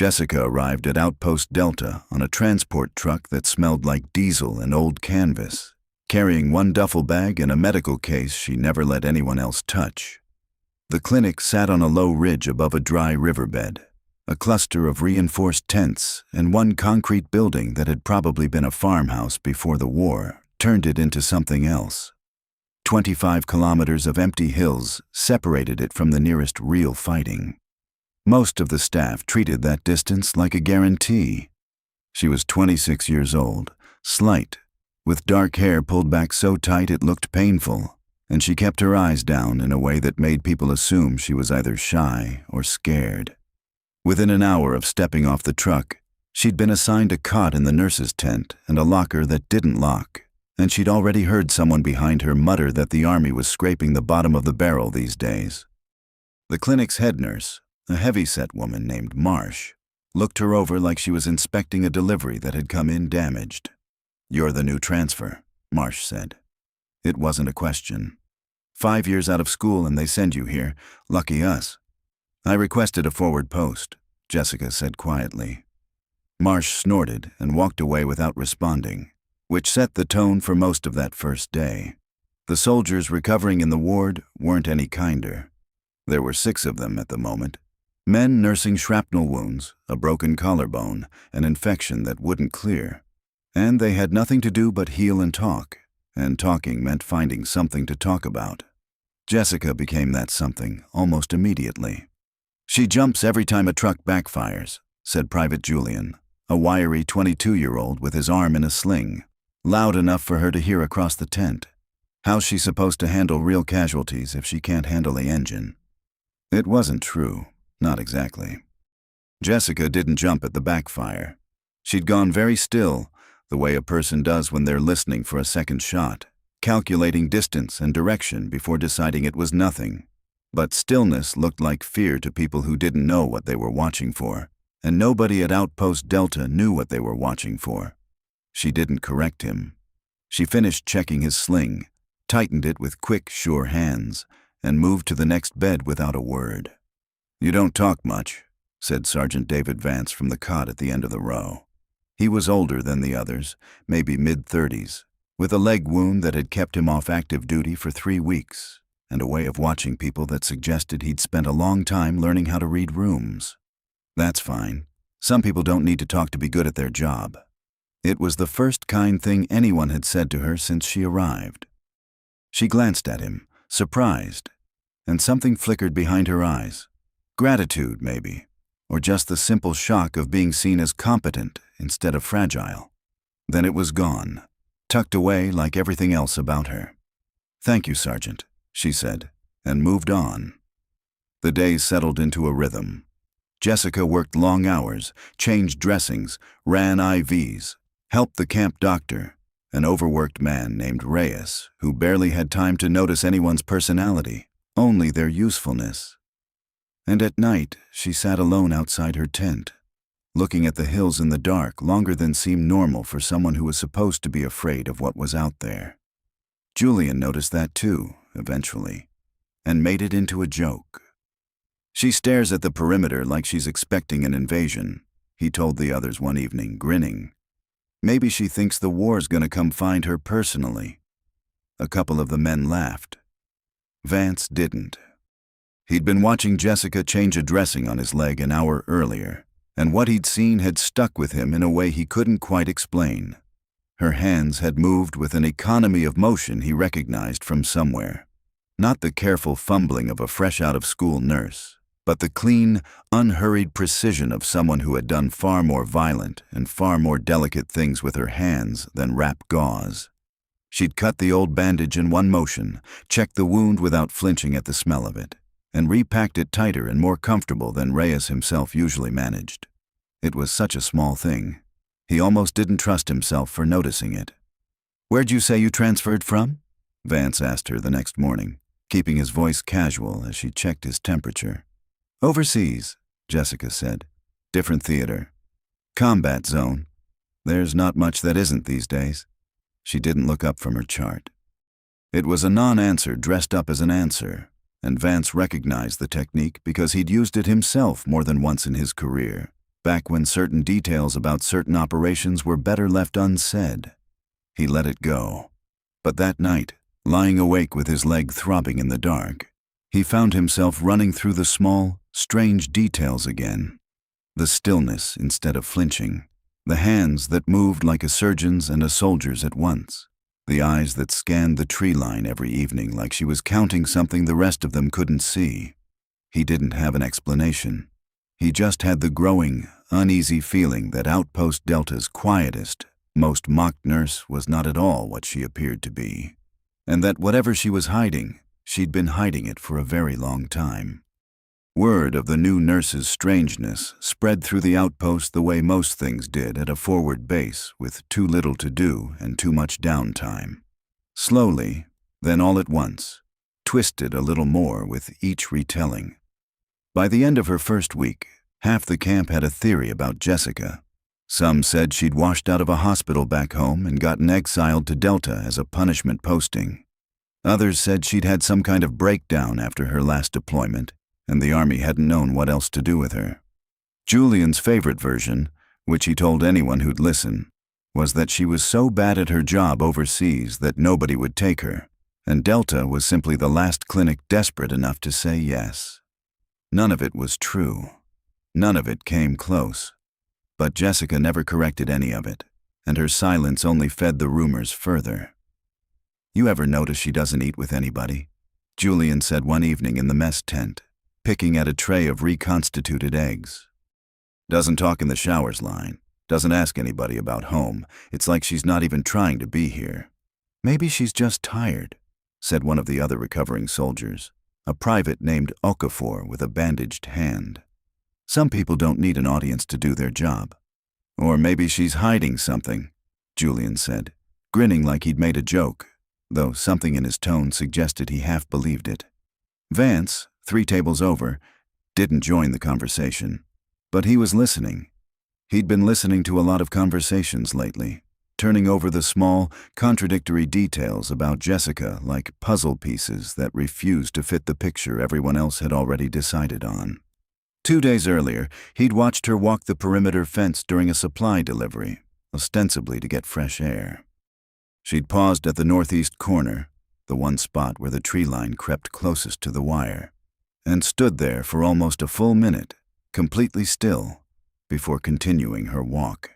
Jessica arrived at Outpost Delta on a transport truck that smelled like diesel and old canvas, carrying one duffel bag and a medical case she never let anyone else touch. The clinic sat on a low ridge above a dry riverbed, a cluster of reinforced tents and one concrete building that had probably been a farmhouse before the war turned it into something else. 25 kilometers of empty hills separated it from the nearest real fighting. Most of the staff treated that distance like a guarantee. She was 26 years old, slight, with dark hair pulled back so tight it looked painful, and she kept her eyes down in a way that made people assume she was either shy or scared. Within an hour of stepping off the truck, she'd been assigned a cot in the nurse's tent and a locker that didn't lock, and she'd already heard someone behind her mutter that the army was scraping the bottom of the barrel these days. The clinic's head nurse, a heavy-set woman named Marsh, looked her over like she was inspecting a delivery that had come in damaged. "You're the new transfer," Marsh said. It wasn't a question. 5 years out of school and they send you here. Lucky us. "I requested a forward post," Jessica said quietly. Marsh snorted and walked away without responding, which set the tone for most of that first day. The soldiers recovering in the ward weren't any kinder. There were 6 of them at the moment. Men nursing shrapnel wounds, a broken collarbone, an infection that wouldn't clear. And they had nothing to do but heal and talking meant finding something to talk about. Jessica became that something almost immediately. "She jumps every time a truck backfires," said Private Julian, a wiry 22-year-old with his arm in a sling, loud enough for her to hear across the tent. "How's she supposed to handle real casualties if she can't handle the engine?" It wasn't true, not exactly. Jessica didn't jump at the backfire. She'd gone very still, the way a person does when they're listening for a second shot, calculating distance and direction before deciding it was nothing. But stillness looked like fear to people who didn't know what they were watching for, and nobody at Outpost Delta knew what they were watching for. She didn't correct him. She finished checking his sling, tightened it with quick, sure hands, and moved to the next bed without a word. "You don't talk much," said Sergeant David Vance from the cot at the end of the row. He was older than the others, maybe mid-30s, with a leg wound that had kept him off active duty for 3 weeks, and a way of watching people that suggested he'd spent a long time learning how to read rooms. "That's fine. Some people don't need to talk to be good at their job." It was the first kind thing anyone had said to her since she arrived. She glanced at him, surprised, and something flickered behind her eyes. Gratitude, maybe, or just the simple shock of being seen as competent instead of fragile. Then it was gone, tucked away like everything else about her. "Thank you, Sergeant," she said, and moved on. The days settled into a rhythm. Jessica worked long hours, changed dressings, ran IVs, helped the camp doctor, an overworked man named Reyes, who barely had time to notice anyone's personality, only their usefulness. And at night, she sat alone outside her tent, looking at the hills in the dark longer than seemed normal for someone who was supposed to be afraid of what was out there. Julian noticed that too, eventually, and made it into a joke. "She stares at the perimeter like she's expecting an invasion," he told the others one evening, grinning. "Maybe she thinks the war's gonna come find her personally." A couple of the men laughed. Vance didn't. He'd been watching Jessica change a dressing on his leg an hour earlier, and what he'd seen had stuck with him in a way he couldn't quite explain. Her hands had moved with an economy of motion he recognized from somewhere. Not the careful fumbling of a fresh-out-of-school nurse, but the clean, unhurried precision of someone who had done far more violent and far more delicate things with her hands than wrap gauze. She'd cut the old bandage in one motion, checked the wound without flinching at the smell of it, and repacked it tighter and more comfortable than Reyes himself usually managed. It was such a small thing. He almost didn't trust himself for noticing it. "Where'd you say you transferred from?" Vance asked her the next morning, keeping his voice casual as she checked his temperature. "Overseas," Jessica said. "Different theater. Combat zone. There's not much that isn't these days." She didn't look up from her chart. It was a non-answer dressed up as an answer, and Vance recognized the technique because he'd used it himself more than once in his career, back when certain details about certain operations were better left unsaid. He let it go. But that night, lying awake with his leg throbbing in the dark, he found himself running through the small, strange details again. The stillness instead of flinching, the hands that moved like a surgeon's and a soldier's at once, the eyes that scanned the tree line every evening like she was counting something the rest of them couldn't see. He didn't have an explanation. He just had the growing, uneasy feeling that Outpost Delta's quietest, most mocked nurse was not at all what she appeared to be, and that whatever she was hiding, she'd been hiding it for a very long time. Word of the new nurse's strangeness spread through the outpost the way most things did at a forward base with too little to do and too much downtime. Slowly, then all at once, twisted a little more with each retelling. By the end of her first week, half the camp had a theory about Jessica. Some said she'd washed out of a hospital back home and gotten exiled to Delta as a punishment posting. Others said she'd had some kind of breakdown after her last deployment, and the army hadn't known what else to do with her. Julian's favorite version, which he told anyone who'd listen, was that she was so bad at her job overseas that nobody would take her, and Delta was simply the last clinic desperate enough to say yes. None of it was true. None of it came close. But Jessica never corrected any of it, and her silence only fed the rumors further. "You ever notice she doesn't eat with anybody?" Julian said one evening in the mess tent, picking at a tray of reconstituted eggs. "Doesn't talk in the showers line, doesn't ask anybody about home. It's like she's not even trying to be here." "Maybe she's just tired," said one of the other recovering soldiers, a private named Okafor with a bandaged hand. "Some people don't need an audience to do their job." "Or maybe she's hiding something," Julian said, grinning like he'd made a joke, though something in his tone suggested he half believed it. Vance, 3 tables over, didn't join the conversation, but he was listening. He'd been listening to a lot of conversations lately, turning over the small, contradictory details about Jessica like puzzle pieces that refused to fit the picture everyone else had already decided on. 2 days earlier, he'd watched her walk the perimeter fence during a supply delivery, ostensibly to get fresh air. She'd paused at the northeast corner, the one spot where the tree line crept closest to the wire, and stood there for almost a full minute, completely still, before continuing her walk.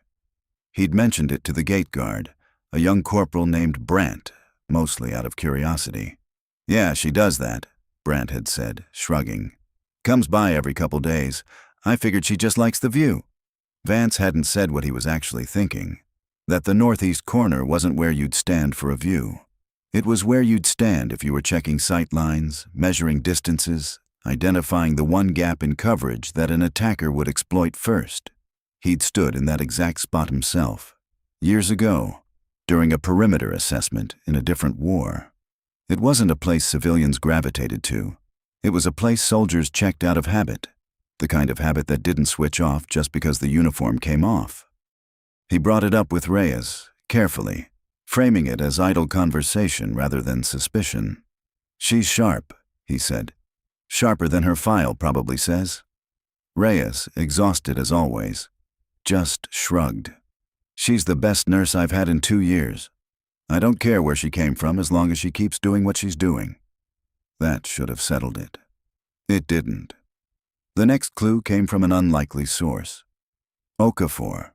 He'd mentioned it to the gate guard, a young corporal named Brandt, mostly out of curiosity. "Yeah, she does that," Brandt had said, shrugging. "Comes by every couple days. I figured she just likes the view." Vance hadn't said what he was actually thinking, that the northeast corner wasn't where you'd stand for a view. It was where you'd stand if you were checking sight lines, measuring distances, identifying the one gap in coverage that an attacker would exploit first. He'd stood in that exact spot himself, years ago, during a perimeter assessment in a different war. It wasn't a place civilians gravitated to. It was a place soldiers checked out of habit, the kind of habit that didn't switch off just because the uniform came off. He brought it up with Reyes, carefully, framing it as idle conversation rather than suspicion. "She's sharp," he said. "Sharper than her file probably says." Reyes, exhausted as always, just shrugged. "She's the best nurse I've had in 2 years. I don't care where she came from as long as she keeps doing what she's doing." That should have settled it. It didn't. The next clue came from an unlikely source. Okafor,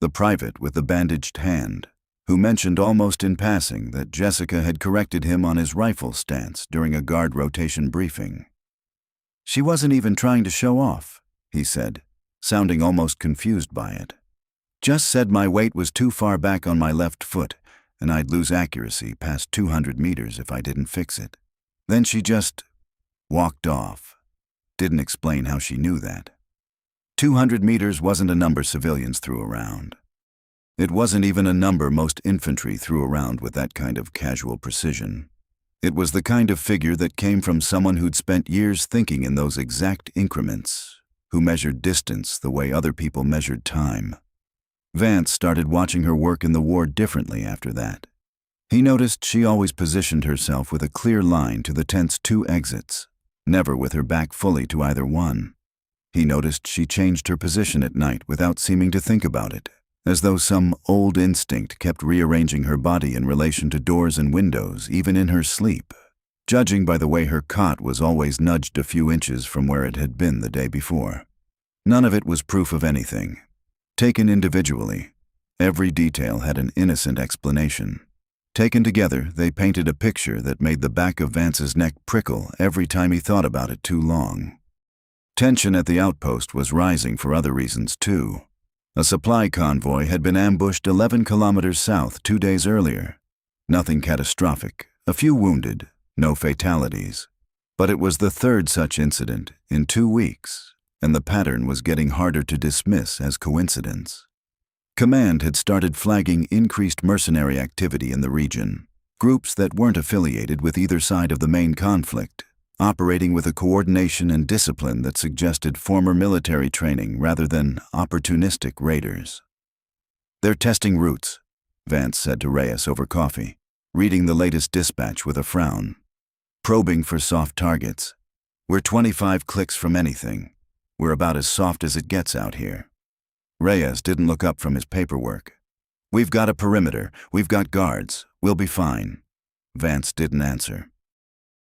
the private with the bandaged hand, who mentioned almost in passing that Jessica had corrected him on his rifle stance during a guard rotation briefing. "She wasn't even trying to show off," he said, sounding almost confused by it. "Just said my weight was too far back on my left foot, and I'd lose accuracy past 200 meters if I didn't fix it. Then she just walked off. Didn't explain how she knew that. 200 meters wasn't a number civilians threw around. It wasn't even a number most infantry threw around with that kind of casual precision. It was the kind of figure that came from someone who'd spent years thinking in those exact increments, who measured distance the way other people measured time. Vance started watching her work in the war differently after that. He noticed she always positioned herself with a clear line to the tent's 2 exits, never with her back fully to either one. He noticed she changed her position at night without seeming to think about it, as though some old instinct kept rearranging her body in relation to doors and windows, even in her sleep, judging by the way her cot was always nudged a few inches from where it had been the day before. None of it was proof of anything. Taken individually, every detail had an innocent explanation. Taken together, they painted a picture that made the back of Vance's neck prickle every time he thought about it too long. Tension at the outpost was rising for other reasons too. A supply convoy had been ambushed 11 kilometers south 2 days earlier. Nothing catastrophic, a few wounded, no fatalities. But it was the third such incident in 2 weeks, and the pattern was getting harder to dismiss as coincidence. Command had started flagging increased mercenary activity in the region, groups that weren't affiliated with either side of the main conflict, operating with a coordination and discipline that suggested former military training rather than opportunistic raiders. "They're testing routes," Vance said to Reyes over coffee, reading the latest dispatch with a frown. "Probing for soft targets. We're 25 clicks from anything. We're about as soft as it gets out here." Reyes didn't look up from his paperwork. "We've got a perimeter, we've got guards, we'll be fine." Vance didn't answer.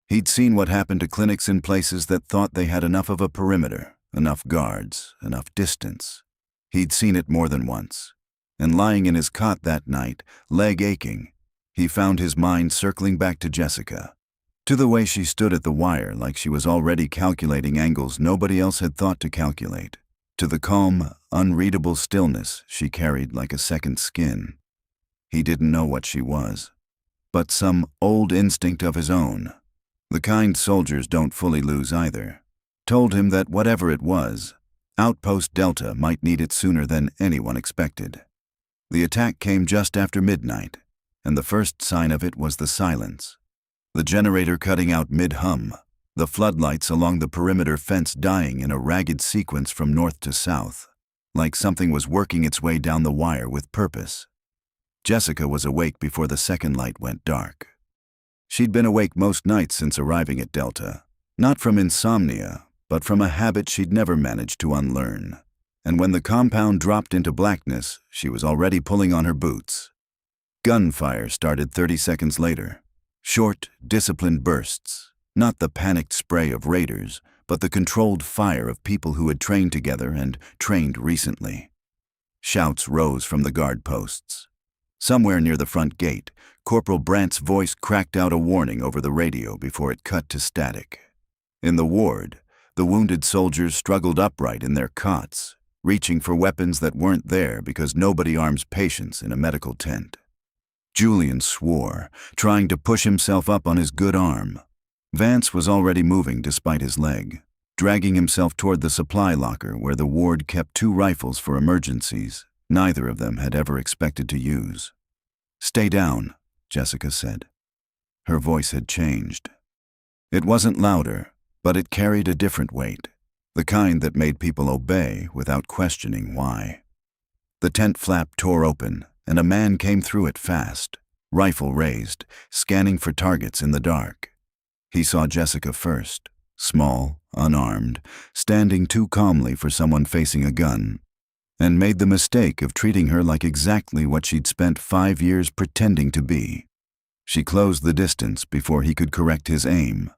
He'd seen what happened to clinics in places that thought they had enough of a perimeter, enough guards, enough distance. He'd seen it more than once. And lying in his cot that night, leg aching, he found his mind circling back to Jessica, to the way she stood at the wire like she was already calculating angles nobody else had thought to calculate, to the calm, unreadable stillness she carried like a second skin. He didn't know what she was, but some old instinct of his own, the kind soldiers don't fully lose either, told him that whatever it was, Outpost Delta might need it sooner than anyone expected. The attack came just after midnight, and the first sign of it was the silence. The generator cutting out mid-hum, the floodlights along the perimeter fence dying in a ragged sequence from north to south, like something was working its way down the wire with purpose. Jessica was awake before the second light went dark. She'd been awake most nights since arriving at Delta, not from insomnia, but from a habit she'd never managed to unlearn. And when the compound dropped into blackness, she was already pulling on her boots. Gunfire started 30 seconds later. Short, disciplined bursts, not the panicked spray of raiders, but the controlled fire of people who had trained together and trained recently. Shouts rose from the guard posts. Somewhere near the front gate, Corporal Brandt's voice cracked out a warning over the radio before it cut to static. In the ward, the wounded soldiers struggled upright in their cots, reaching for weapons that weren't there because nobody arms patients in a medical tent. Julian swore, trying to push himself up on his good arm. Vance was already moving despite his leg, dragging himself toward the supply locker where the ward kept 2 rifles for emergencies neither of them had ever expected to use. "Stay down," Jessica said. Her voice had changed. It wasn't louder, but it carried a different weight, the kind that made people obey without questioning why. The tent flap tore open, and a man came through it fast, rifle raised, scanning for targets in the dark. He saw Jessica first, small, unarmed, standing too calmly for someone facing a gun, and made the mistake of treating her like exactly what she'd spent 5 years pretending to be. She closed the distance before he could correct his aim.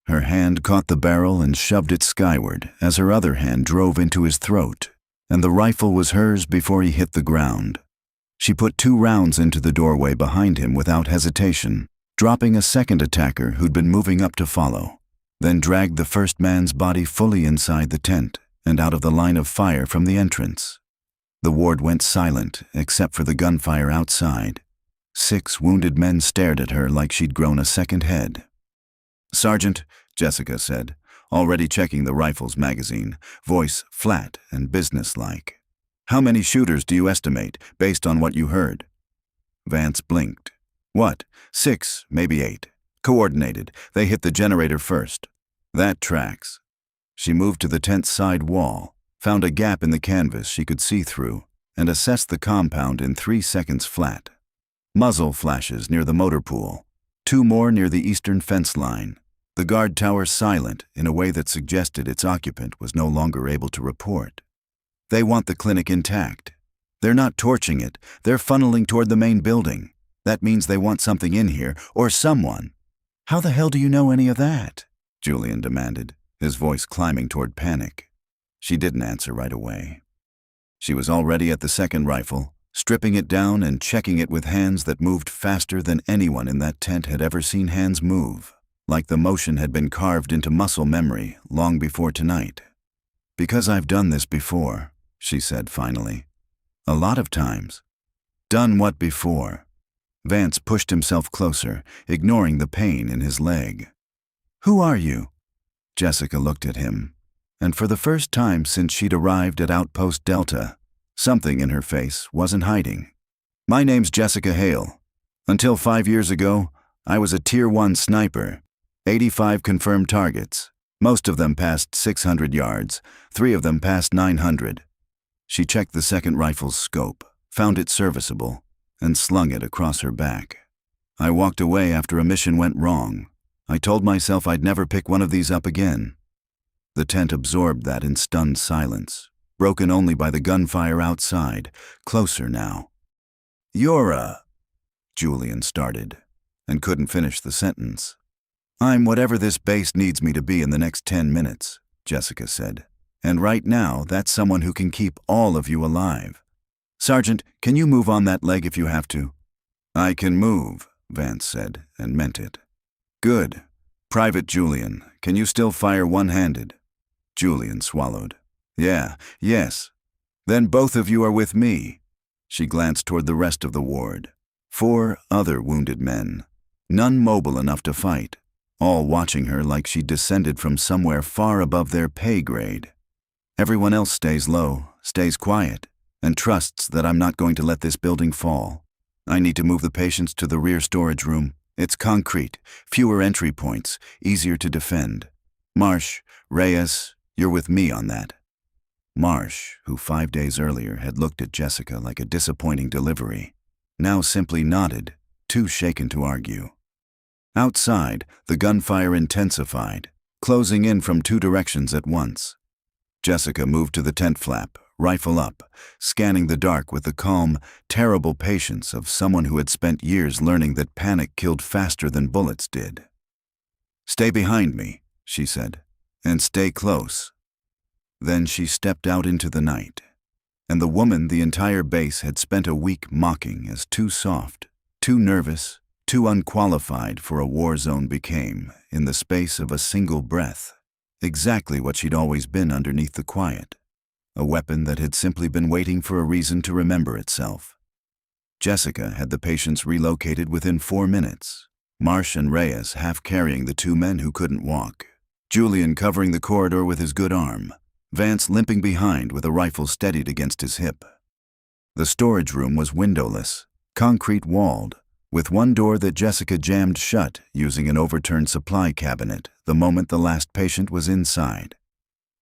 Her hand caught the barrel and shoved it skyward as her other hand drove into his throat, and the rifle was hers before he hit the ground. She put 2 rounds into the doorway behind him without hesitation, dropping a second attacker who'd been moving up to follow, then dragged the first man's body fully inside the tent and out of the line of fire from the entrance. The ward went silent except for the gunfire outside. 6 wounded men stared at her like she'd grown a second head. "Sergeant," Jessica said, already checking the rifle's magazine, voice flat and businesslike. "How many shooters do you estimate, based on what you heard?" Vance blinked. "What? 6, maybe 8. Coordinated. They hit the generator first." "That tracks." She moved to the tent's side wall, found a gap in the canvas she could see through, and assessed the compound in 3 seconds flat. Muzzle flashes near the motor pool, 2 more near the eastern fence line. The guard tower silent in a way that suggested its occupant was no longer able to report. They want the clinic intact. They're not torching it, they're funneling toward the main building. That means they want something in here, or someone. How the hell do you know any of that? Julian demanded, his voice climbing toward panic. She didn't answer right away. She was already at the second rifle, stripping it down and checking it with hands that moved faster than anyone in that tent had ever seen hands move, like the motion had been carved into muscle memory long before tonight. Because I've done this before, she said finally. A lot of times. Done what before? Vance pushed himself closer, ignoring the pain in his leg. Who are you? Jessica looked at him, and for the first time since she'd arrived at Outpost Delta, something in her face wasn't hiding. My name's Jessica Hale. Until 5 years ago, I was a Tier 1 sniper. 85 confirmed targets. Most of them past 600 yards, 3 of them past 900. She checked the second rifle's scope, found it serviceable, and slung it across her back. I walked away after a mission went wrong. I told myself I'd never pick one of these up again. The tent absorbed that in stunned silence, broken only by the gunfire outside, closer now. You're a... Julian started, and couldn't finish the sentence. I'm whatever this base needs me to be in the next 10 minutes, Jessica said. And right now, that's someone who can keep all of you alive. Sergeant, can you move on that leg if you have to? I can move, Vance said, and meant it. Good. Private Julian, can you still fire one-handed? Julian swallowed. Yes. Then both of you are with me. She glanced toward the rest of the ward. 4 other wounded men, none mobile enough to fight, all watching her like she descended from somewhere far above their pay grade. Everyone else stays low, stays quiet, and trusts that I'm not going to let this building fall. I need to move the patients to the rear storage room. It's concrete, fewer entry points, easier to defend. Marsh, Reyes, you're with me on that. Marsh, who 5 days earlier had looked at Jessica like a disappointing delivery, now simply nodded, too shaken to argue. Outside, the gunfire intensified, closing in from 2 directions at once. Jessica moved to the tent flap, rifle up, scanning the dark with the calm, terrible patience of someone who had spent years learning that panic killed faster than bullets did. Stay behind me, she said, and stay close. Then she stepped out into the night, and the woman the entire base had spent a week mocking as too soft, too nervous, too unqualified for a war zone became, in the space of a single breath, exactly what she'd always been underneath the quiet, a weapon that had simply been waiting for a reason to remember itself. Jessica had the patients relocated within 4 minutes, Marsh and Reyes half carrying the 2 men who couldn't walk, Julian covering the corridor with his good arm, Vance limping behind with a rifle steadied against his hip. The storage room was windowless, concrete-walled, with one door that Jessica jammed shut using an overturned supply cabinet the moment the last patient was inside.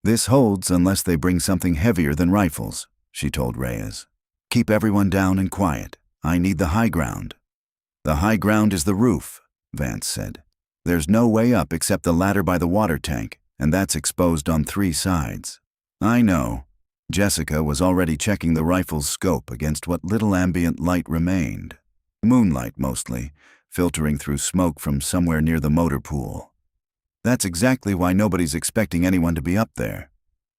This holds unless they bring something heavier than rifles, she told Reyes. Keep everyone down and quiet. I need the high ground. The high ground is the roof, Vance said. There's no way up except the ladder by the water tank, and that's exposed on 3 sides. I know. Jessica was already checking the rifle's scope against what little ambient light remained. Moonlight mostly, filtering through smoke from somewhere near the motor pool. That's exactly why nobody's expecting anyone to be up there.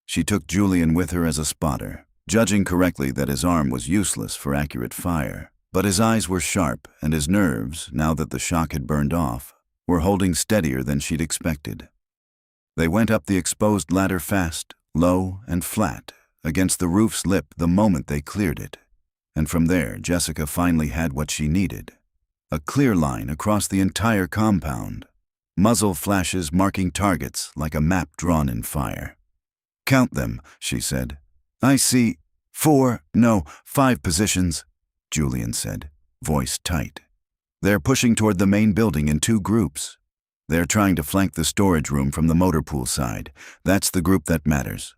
She took Julian with her as a spotter, judging correctly that his arm was useless for accurate fire, but his eyes were sharp and his nerves, now that the shock had burned off, were holding steadier than she'd expected. They went up the exposed ladder fast, low and flat, against the roof's lip the moment they cleared it. And from there, Jessica finally had what she needed. A clear line across the entire compound. Muzzle flashes marking targets like a map drawn in fire. Count them, she said. I see 5 positions, Julian said, voice tight. They're pushing toward the main building in 2 groups. They're trying to flank the storage room from the motor pool side. That's the group that matters.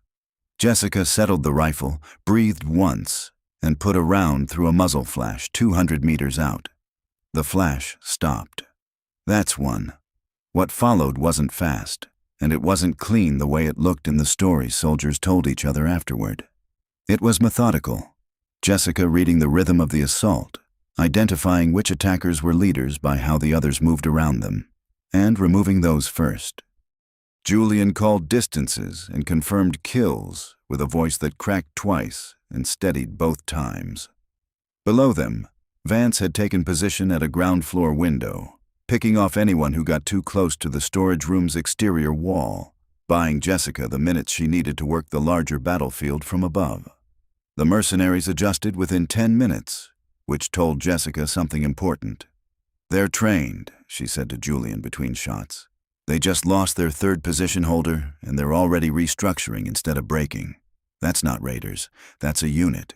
Jessica settled the rifle, breathed once, and put a round through a muzzle flash 200 meters out. The flash stopped. That's one. What followed wasn't fast, and it wasn't clean the way it looked in the stories soldiers told each other afterward. It was methodical. Jessica reading the rhythm of the assault, identifying which attackers were leaders by how the others moved around them, and removing those first. Julian called distances and confirmed kills with a voice that cracked twice and steadied both times. Below them, Vance had taken position at a ground floor window, picking off anyone who got too close to the storage room's exterior wall, buying Jessica the minutes she needed to work the larger battlefield from above. The mercenaries adjusted within 10 minutes, which told Jessica something important. "They're trained," she said to Julian between shots. "They just lost their third position holder, and they're already restructuring instead of breaking. That's not raiders, that's a unit.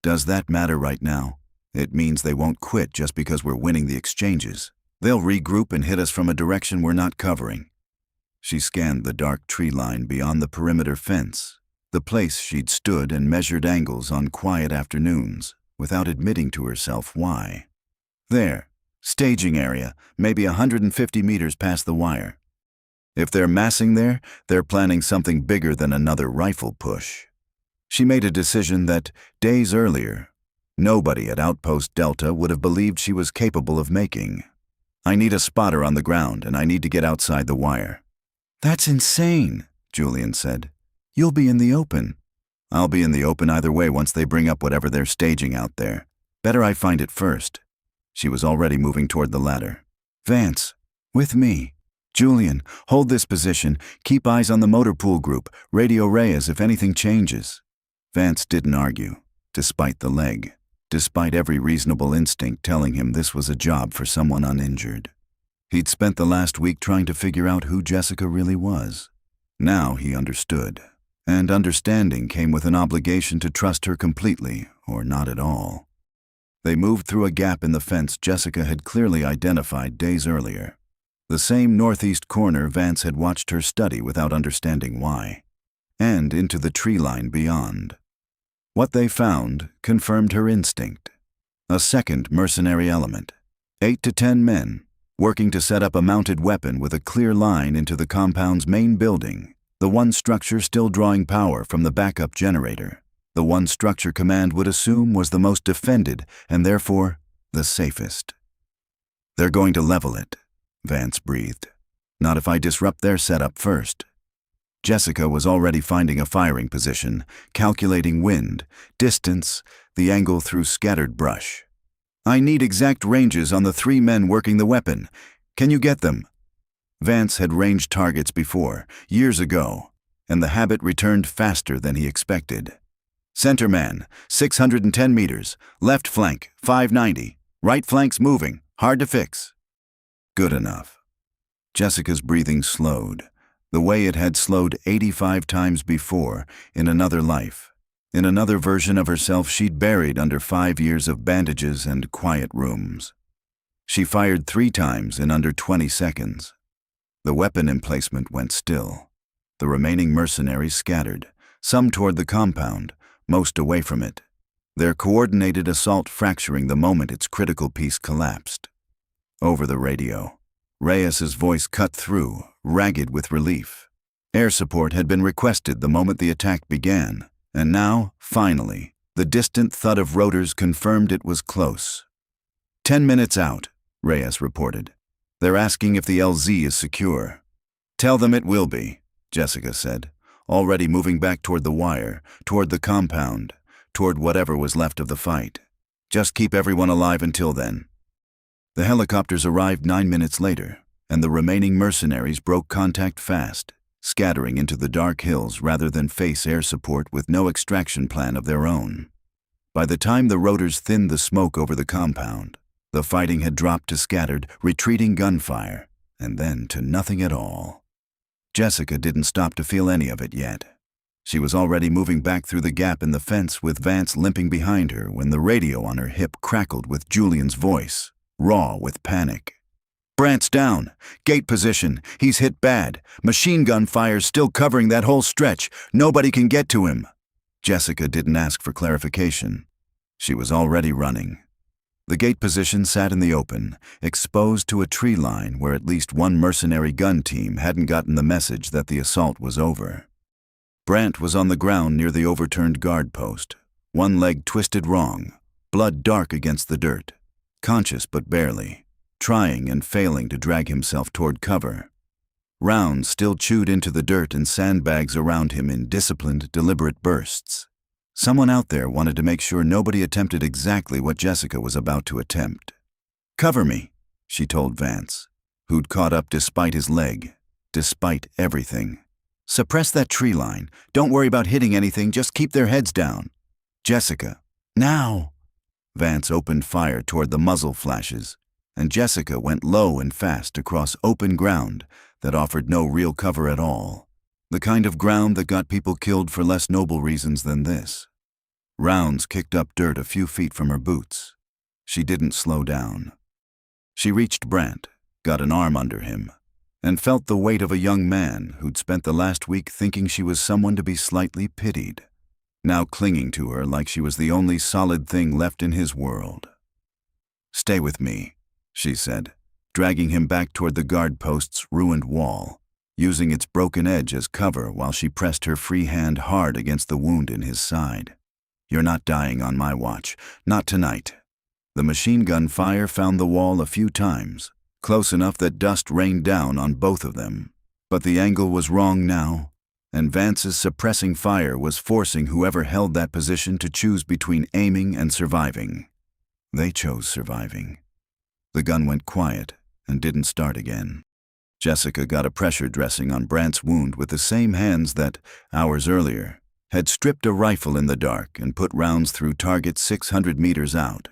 Does that matter right now? It means they won't quit just because we're winning the exchanges. They'll regroup and hit us from a direction we're not covering." She scanned the dark tree line beyond the perimeter fence, the place she'd stood and measured angles on quiet afternoons, without admitting to herself why. There, staging area, maybe 150 meters past the wire. If they're massing there, they're planning something bigger than another rifle push. She made a decision that, days earlier, nobody at Outpost Delta would have believed she was capable of making. "I need a spotter on the ground, and I need to get outside the wire." "That's insane," Julian said. "You'll be in the open." "I'll be in the open either way once they bring up whatever they're staging out there. Better I find it first." She was already moving toward the ladder. "Vance, with me. Julian, hold this position. Keep eyes on the motor pool group. Radio Reyes if anything changes." Vance didn't argue, despite the leg, despite every reasonable instinct telling him this was a job for someone uninjured. He'd spent the last week trying to figure out who Jessica really was. Now he understood. And understanding came with an obligation to trust her completely, or not at all. They moved through a gap in the fence Jessica had clearly identified days earlier. The same northeast corner Vance had watched her study without understanding why. And into the tree line beyond. What they found confirmed her instinct. A second mercenary element. 8 to 10 men, working to set up a mounted weapon with a clear line into the compound's main building. The one structure still drawing power from the backup generator. The one structure command would assume was the most defended and therefore the safest. "They're going to level it," Vance breathed. "Not if I disrupt their setup first." Jessica was already finding a firing position, calculating wind, distance, the angle through scattered brush. "I need exact ranges on the 3 men working the weapon. Can you get them?" Vance had ranged targets before, years ago, and the habit returned faster than he expected. "Center man, 610 meters, left flank, 590, right flank's moving, hard to fix." Good enough. Jessica's breathing slowed, the way it had slowed 85 times before, in another life, in another version of herself she'd buried under 5 years of bandages and quiet rooms. She fired 3 times in under 20 seconds. The weapon emplacement went still. The remaining mercenaries scattered, some toward the compound, most away from it, their coordinated assault fracturing the moment its critical piece collapsed. Over the radio, Reyes's voice cut through, ragged with relief. Air support had been requested the moment the attack began, and now, finally, the distant thud of rotors confirmed it was close. 10 minutes out, Reyes reported. "They're asking if the LZ is secure." "Tell them it will be," Jessica said, already moving back toward the wire, toward the compound, toward whatever was left of the fight. "Just keep everyone alive until then." The helicopters arrived 9 minutes later, and the remaining mercenaries broke contact fast, scattering into the dark hills rather than face air support with no extraction plan of their own. By the time the rotors thinned the smoke over the compound, the fighting had dropped to scattered, retreating gunfire, and then to nothing at all. Jessica didn't stop to feel any of it yet. She was already moving back through the gap in the fence with Vance limping behind her when the radio on her hip crackled with Julian's voice, raw with panic. "Brandt's down. Gate position. He's hit bad. Machine gun fire's still covering that whole stretch. Nobody can get to him." Jessica didn't ask for clarification. She was already running. The gate position sat in the open, exposed to a tree line where at least one mercenary gun team hadn't gotten the message that the assault was over. Brant was on the ground near the overturned guard post, one leg twisted wrong, blood dark against the dirt, conscious but barely, trying and failing to drag himself toward cover. Rounds still chewed into the dirt and sandbags around him in disciplined, deliberate bursts. Someone out there wanted to make sure nobody attempted exactly what Jessica was about to attempt. "Cover me," she told Vance, who'd caught up despite his leg, despite everything. "Suppress that tree line. Don't worry about hitting anything, just keep their heads down." "Jessica, now!" Vance opened fire toward the muzzle flashes, and Jessica went low and fast across open ground that offered no real cover at all. The kind of ground that got people killed for less noble reasons than this. Rounds kicked up dirt a few feet from her boots. She didn't slow down. She reached Brant, got an arm under him, and felt the weight of a young man who'd spent the last week thinking she was someone to be slightly pitied, now clinging to her like she was the only solid thing left in his world. "Stay with me," she said, dragging him back toward the guard post's ruined wall, using its broken edge as cover while she pressed her free hand hard against the wound in his side. "You're not dying on my watch. Not tonight." The machine gun fire found the wall a few times, close enough that dust rained down on both of them. But the angle was wrong now, and Vance's suppressing fire was forcing whoever held that position to choose between aiming and surviving. They chose surviving. The gun went quiet and didn't start again. Jessica got a pressure dressing on Brant's wound with the same hands that, hours earlier, had stripped a rifle in the dark and put rounds through target 600 meters out.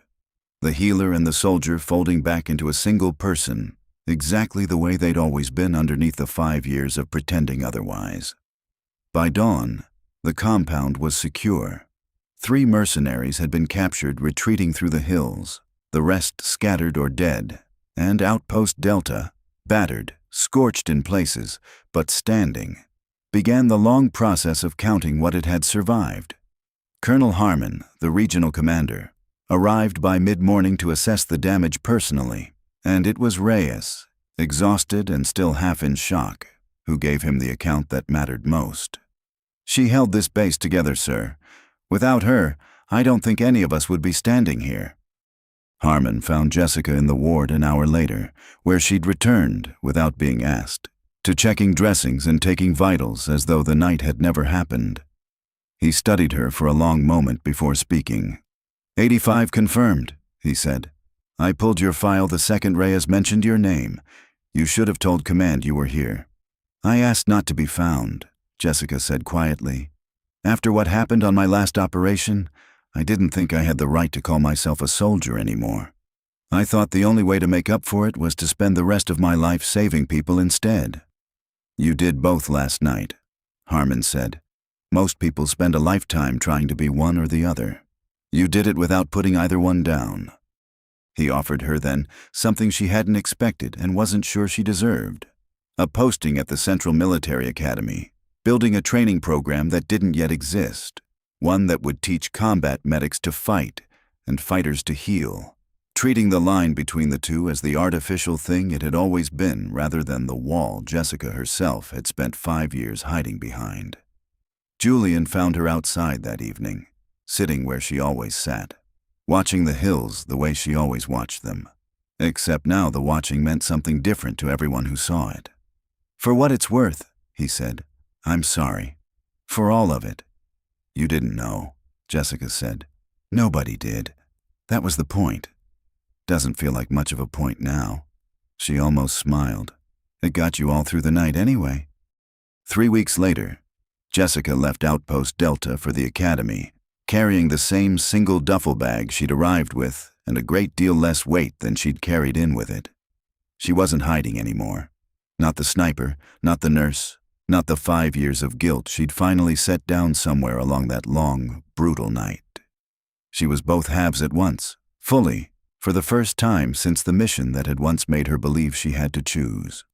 The healer and the soldier folding back into a single person, exactly the way they'd always been underneath the 5 years of pretending otherwise. By dawn, the compound was secure. 3 mercenaries had been captured retreating through the hills, the rest scattered or dead, and Outpost Delta, battered, scorched in places, but standing, began the long process of counting what it had survived. Colonel Harmon, the regional commander, arrived by mid-morning to assess the damage personally, and it was Reyes, exhausted and still half in shock, who gave him the account that mattered most. "She held this base together, sir. Without her, I don't think any of us would be standing here." Harmon found Jessica in the ward an hour later, where she'd returned, without being asked, to checking dressings and taking vitals as though the night had never happened. He studied her for a long moment before speaking. 85 confirmed, he said. "I pulled your file the second Reyes mentioned your name. You should have told command you were here." "I asked not to be found," Jessica said quietly. "After what happened on my last operation, I didn't think I had the right to call myself a soldier anymore. I thought the only way to make up for it was to spend the rest of my life saving people instead." "You did both last night," Harmon said. "Most people spend a lifetime trying to be one or the other. You did it without putting either one down." He offered her then something she hadn't expected and wasn't sure she deserved: a posting at the Central Military Academy, building a training program that didn't yet exist, one that would teach combat medics to fight and fighters to heal, treating the line between the two as the artificial thing it had always been rather than the wall Jessica herself had spent 5 years hiding behind. Julian found her outside that evening, sitting where she always sat, watching the hills the way she always watched them, except now the watching meant something different to everyone who saw it. "For what it's worth," he said, "I'm sorry. For all of it." "You didn't know," Jessica said. "Nobody did. That was the point. Doesn't feel like much of a point now." She almost smiled. "It got you all through the night anyway." 3 weeks later, Jessica left Outpost Delta for the academy, carrying the same single duffel bag she'd arrived with and a great deal less weight than she'd carried in with it. She wasn't hiding anymore. Not the sniper, not the nurse, not the 5 years of guilt she'd finally set down somewhere along that long, brutal night. She was both halves at once, fully, for the first time since the mission that had once made her believe she had to choose.